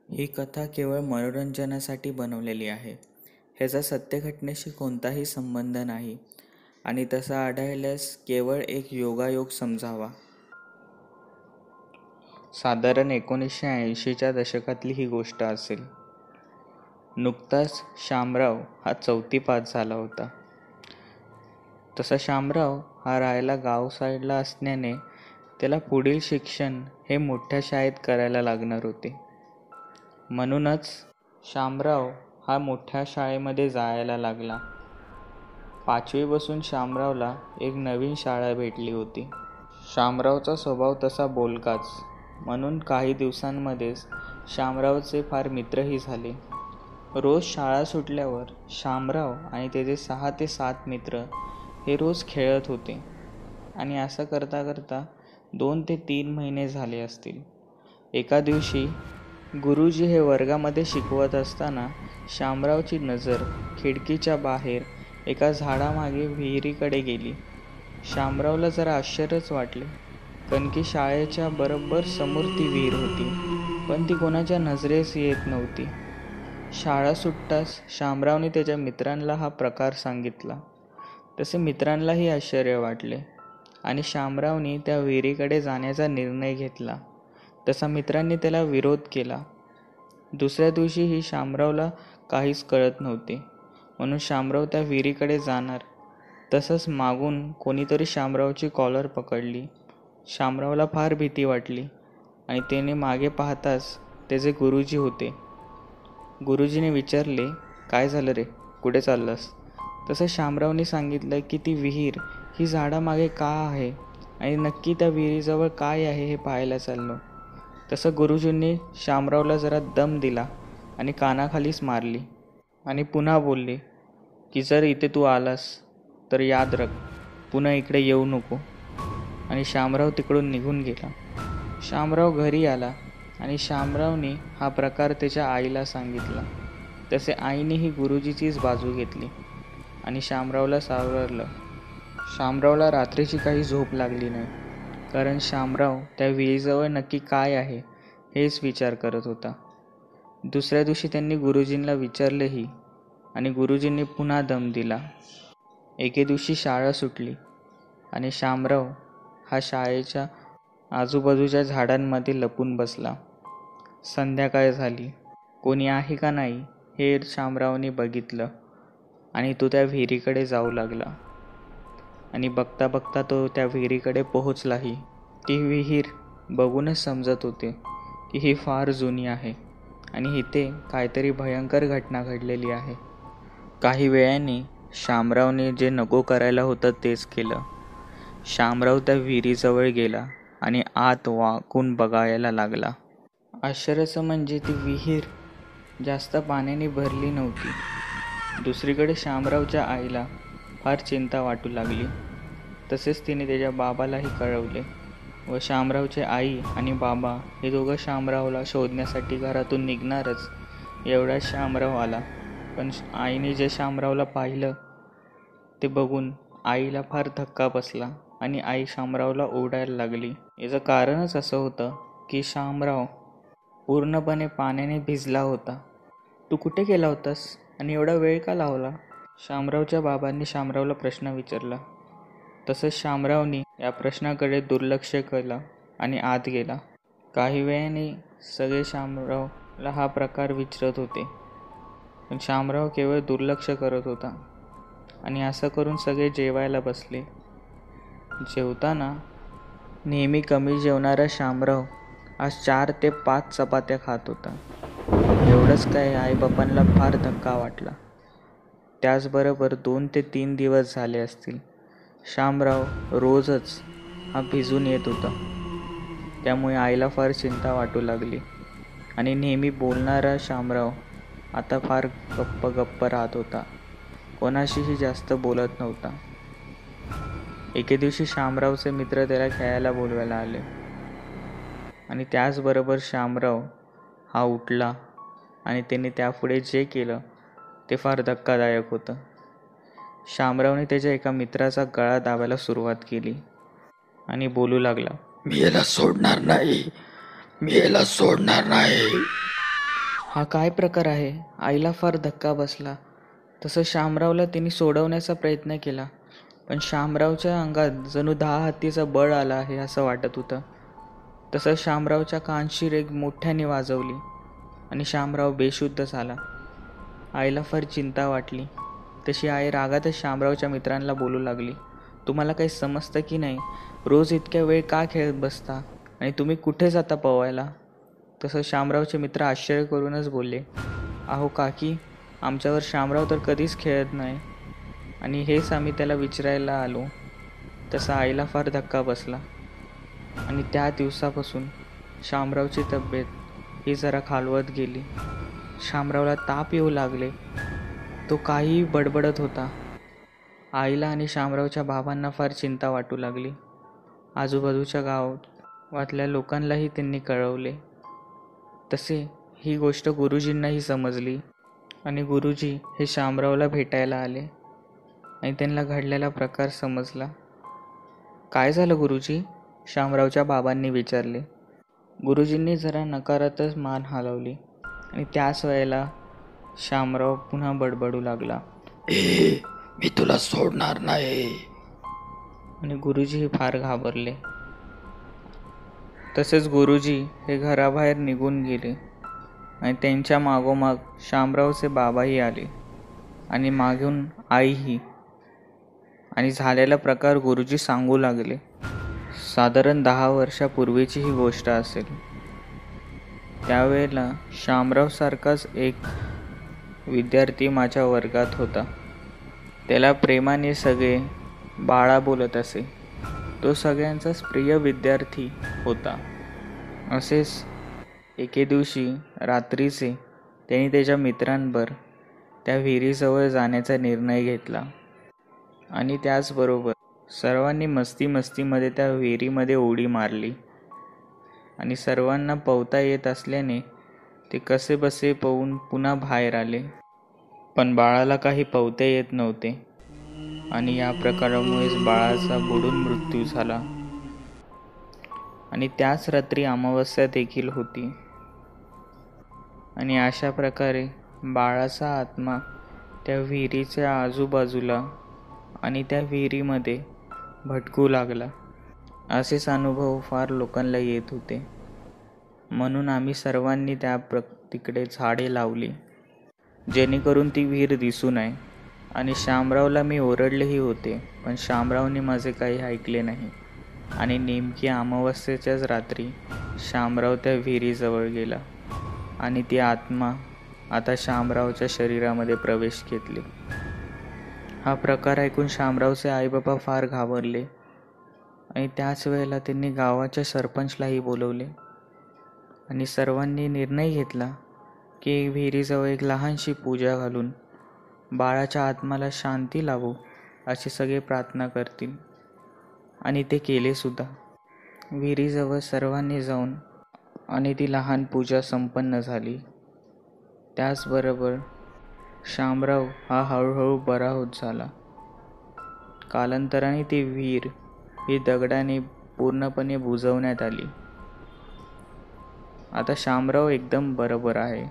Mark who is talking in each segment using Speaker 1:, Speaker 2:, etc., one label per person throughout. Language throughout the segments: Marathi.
Speaker 1: ही कथा केवळ मनोरंजनासाठी बनवलेली आहे. ह्याचा सत्य घटनेशी कोणताही संबंध नाही आणि तसा आढळल्यास केवळ एक योगायोग समजावा. साधारण 1980च्या दशकातली ही गोष्ट असेल. नुकताच शामराव हा 4थी पास झाला होता. तसा शामराव हा राहायला गाव साईडला असल्याने त्याला पुढील शिक्षण हे मोठ्या शाळेत करायला लागणार होते. म्हणूनच शामराव हा मोठ्या शाळेमध्ये जायला लागला. 5वी बसून शामरावला एक नवीन शाळा भेटली होती. शामरावचा स्वभाव तसा बोलकाच, म्हणून काही दिवसांमध्येच शामरावचे फार मित्रही झाले. रोज शाळा सुटल्यावर शामराव आणि त्याचे 6 ते 7 मित्र हे रोज खेळत होते आणि असं करता करता 2 ते 3 महिने झाले असतील. एका दिवशी गुरुजी हे वर्गामध्ये शिकवत असताना शामरावची नजर खिडकीच्या बाहेर एका झाडामागे विहिरीकडे गेली. शामरावला जरा आश्चर्यच वाटले, कारण की शाळेच्या बरोबर समोर ती विहीर होती, पण ती कोणाच्या नजरेस येत नव्हती. शाळा सुटताच शामरावने त्याच्या मित्रांना हा प्रकार सांगितला. तसे मित्रांनाही आश्चर्य वाटले आणि शामरावने त्या विहिरीकडे जाण्याचा निर्णय घेतला. तसा मित्रांनी त्याला विरोध केला. दुसऱ्या दिवशीही शामरावला काहीच कळत नव्हते, म्हणून शामराव त्या विहिरीकडे जाणार तसंच मागून कोणीतरी शामरावची कॉलर पकडली. शामरावला फार भीती वाटली आणि त्याने मागे पाहताच त्याचे गुरुजी होते. गुरुजीने विचारले, काय झालं रे, कुठे चाललास? तसं शामरावने सांगितलं की ती विहीर ही झाडामागे का आहे आणि नक्की त्या विहिरीजवळ काय आहे हे पाहायला चाललो. तसं गुरुजींनी शामरावला जरा दम दिला आणि कानाखालीच मारली आणि पुन्हा बोलले की जर इथे तू आलास तर याद रख, पुन्हा इकडे येऊ नको. आणि शामराव तिकडून निघून गेला. शामराव घरी आला आणि शामरावने हा प्रकार त्याच्या आईला सांगितला. तसे आईनेही गुरुजीचीच बाजू घेतली आणि शामरावला सावरलं. शामरावला रात्रीची काही झोप लागली नाही, कारण शामराव त्या विहिरीजवळ नक्की काय आहे हेच विचार करत होता. दुसऱ्या दिवशी त्यांनी गुरुजींना विचारलेही आणि गुरुजींनी पुन्हा दम दिला. एके दिवशी शाळा सुटली आणि शामराव हा शाळेच्या आजूबाजूच्या झाडांमध्ये लपून बसला. संध्याकाळ झाली. कोणी आहे का नाही हे शामरावने बघितलं आणि तो त्या विहिरीकडे जाऊ लागला आणि बघता बघता तो त्या विहिरीकडे पोहोचलाही. ती विहीर बघूनच समजत होते की ही फार जुनी आहे आणि इथे काहीतरी भयंकर घटना घडलेली आहे. काही वेळाने शामरावने जे नको करायला होतं तेच केलं. शामराव त्या विहिरीजवळ गेला आणि आत वाकून बघायला लागला. आश्चर्याचं म्हणजे ती विहीर जास्त पाण्याने भरली नव्हती. दुसरीकडे शामरावच्या आईला फार चिंता वाटू लागली. तसेच तिने त्याच्या बाबालाही कळवले व शामरावचे आई आणि बाबा हे दोघं शामरावला शोधण्यासाठी घरातून निघणारच. एवढ्यात शामराव आला, पण आईने जे शामरावला पाहिलं ते बघून आईला फार धक्का बसला आणि आई शामरावला ओरडायला लागली. याचं कारणच असं होतं की शामराव पूर्णपणे पाण्याने भिजला होता. तू कुठे गेला होतास आणि एवढा वेळ का लावला? शामरावच्या बाबांनी शामरावला प्रश्न विचारला. तसंच शामरावने या प्रश्नाकडे दुर्लक्ष केलं आणि आत गेला. काही वेळाने सगळे शामरावला हा प्रकार विचारत होते, पण शामराव केवळ दुर्लक्ष करत होता आणि असं करून सगळे जेवायला बसले. जेवताना नेहमी कमी जेवणारा शामराव आज 4 ते 5 चपात्या खात होता. एवढंच काय आईबापांना फार धक्का वाटला. त्याचबरोबर 2 ते 3 दिवस झाले असतील शामराव रोजच हा भिजून येत होता. त्यामुळे आईला फार चिंता वाटू लागली आणि नेहमी बोलणारा शामराव आता फार गप्प राहत होता. कोणाशीही जास्त बोलत नव्हता. एके दिवशी शामरावचे मित्र त्याला खेळायला बोलवायला आले आणि त्याचबरोबर शामराव हा उठला आणि त्याने त्यापुढे जे केलं ते फार धक्कादायक होतं. शामरावने त्याच्या एका मित्राचा गळा दाबायला सुरुवात केली आणि बोलू लागला, मी याला सोडणार नाही, मी याला सोडणार नाही. हा काय प्रकार आहे? आईला फार धक्का बसला. तसं शामरावला तिने सोडवण्याचा प्रयत्न केला, पण शामरावच्या अंगात जणू 10 हत्तीचं बळ आलं आहे असं वाटत होतं. तसं शामरावच्या कानशीर एक मोठ्याने वाजवली आणि शामराव बेशुद्ध झाला. आईला फार चिंता वाटली. तशी आई रागातच शामरावच्या मित्रांना बोलू लागली, तुम्हाला काही समजतं की नाही? रोज इतक्या वेळ का खेळत बसता आणि तुम्ही कुठे जाता पवायला? तसं शामरावचे मित्र आश्चर्य करूनच बोलले, अहो काकी, आमच्यावर शामराव तर कधीच खेळत नाही आणि हेच आम्ही त्याला विचारायला आलो. तसा आईला फार धक्का बसला आणि त्या दिवसापासून शामरावची तब्येत ही जरा खालवत गेली. शामरावला ताप येऊ लागले. तो काहीही बडबडत होता. आईला आणि शामरावच्या बाबांना फार चिंता वाटू लागली. आजूबाजूच्या गावातल्या लोकांनाही त्यांनी कळवले. तसे ही गोष्ट गुरुजींनाही समजली आणि गुरुजी हे शामरावला भेटायला आले आणि त्यांना घडलेला प्रकार समजला. काय झालं गुरुजी? शामरावच्या बाबांनी विचारले. गुरुजींनी जरा नकारातच मान हलवली आणि त्याच वेळेला शामराव पुन्हा बडबडू लागला, मी तुला सोडणार नाही. आणि गुरुजी फार घाबरले. तसेच गुरुजी हे घराबाहेर निघून गेले आणि त्यांच्या मागोमाग शामरावचे बाबाही आले आणि मागून आईही. आणि झालेला प्रकार गुरुजी सांगू लागले. साधारण 10 वर्षापूर्वीची ही गोष्ट असेल. त्यावेळेला शामरावसारखाच एक विद्यार्थी माझ्या वर्गात होता. त्याला प्रेमाने सगळे बाळा बोलत असे. तो सगळ्यांचाच प्रिय विद्यार्थी होता. असेच एके दिवशी रात्रीचे त्याने त्याच्या मित्रांबरोबर त्या विहिरीजवळ जाण्याचा निर्णय घेतला आणि त्याचबरोबर सर्वांनी मस्तीमध्ये त्या विहिरीमध्ये उडी मारली आणि सर्वांना पोहता येत असल्याने ते कसेबसे पोहून पुन्हा बाहेर आले. पण बाळाला काही पोहता येत नव्हते आणि या प्रकारामुळेच बाळाचा बुडून मृत्यू झाला. आणि त्याच रात्री अमावस्या देखील होती. आणि अशा प्रकारे बाळाचा आत्मा त्या विहिरीच्या आजूबाजूला आणि त्या विहिरीमध्ये भटकू लागला. असेच अनुभव फार लोकांना येत होते. म्हणून आम्ही सर्वांनी तिकडे झाडे लावली जेणेकरून ती विहीर दिसू नये. आणि शामरावला मी ओरडलेही होते, पण शामरावने माझे काही ऐकले नाही. आणि नेमकी अमावस्येच्याच रात्री शामराव त्या विहिरीजवळ गेला आणि ती आत्मा आता शामरावच्या शरीरामध्ये प्रवेश घेतली. हा प्रकार ऐकून शामरावचे आईबाबा फार घाबरले आणि त्याच वेळेला त्यांनी गावाच्या सरपंचलाही बोलवले आणि सर्वांनी निर्णय घेतला की विहिरीजवळ एक लहानशी पूजा घालून बाळाच्या आत्म्याला शांती लावू अशी सगळे प्रार्थना करतील. आणि ते केले सुद्धा. विहिरीजवळ सर्वांनी जाऊन आणि ती लहान पूजा संपन्न झाली. त्याचबरोबर शामराव हा हळूहळू बरा होत झाला. कालांतराने ती विहीर ही दगडाने पूर्णपणे बुजवण्यात आली. आता शामराव एकदम बरोबर आहे.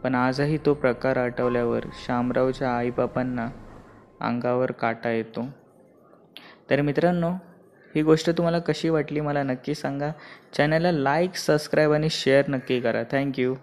Speaker 1: पण आजही तो प्रकार आठवल्यावर शामरावच्या आईबापांना अंगावर काटा येतो. तर मित्रांनो, ही गोष्ट तुम्हाला कशी वाटली मला नक्की सांगा. चॅनलला लाईक, सबस्क्राईब आणि शेअर नक्की करा. थँक्यू.